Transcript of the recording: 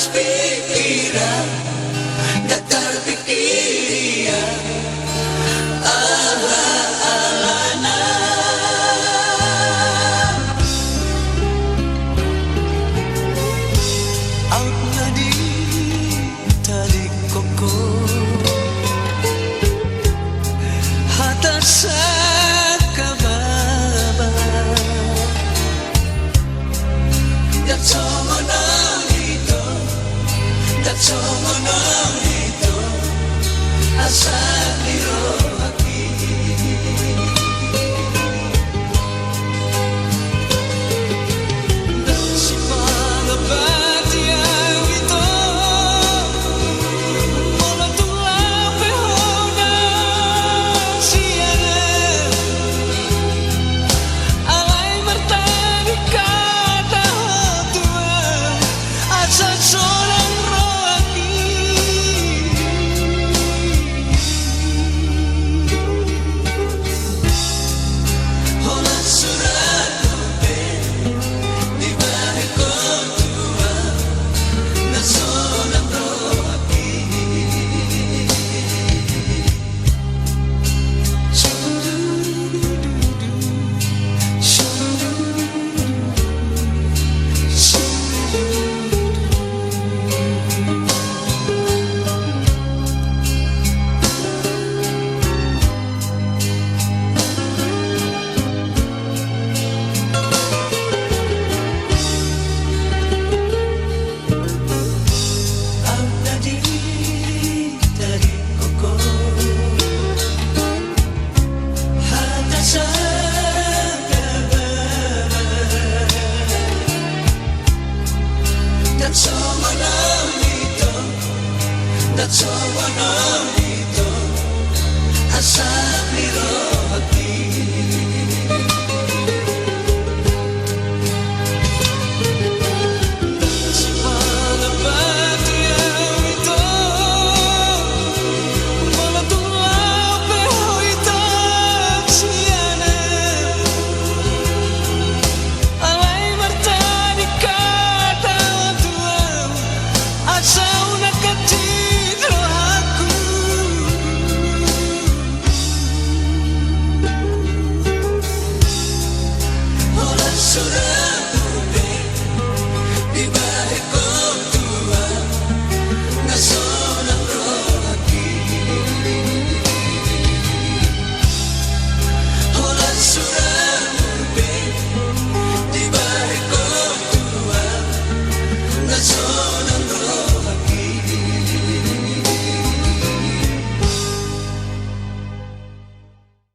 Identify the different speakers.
Speaker 1: Pikiran tak terpikir ala-alana Outnya di tali koko Hata sakababa That's all I know. That's all I know. Asal dirohaki si malabat yang itu Molotula pehona siana Alay martani kata tua Asal seorang That's all I know. That's all I know. Asal dirohaki si malabat yang itu Molotula pehoita siana Alay martani kata Asal nakatidro aku Olah surat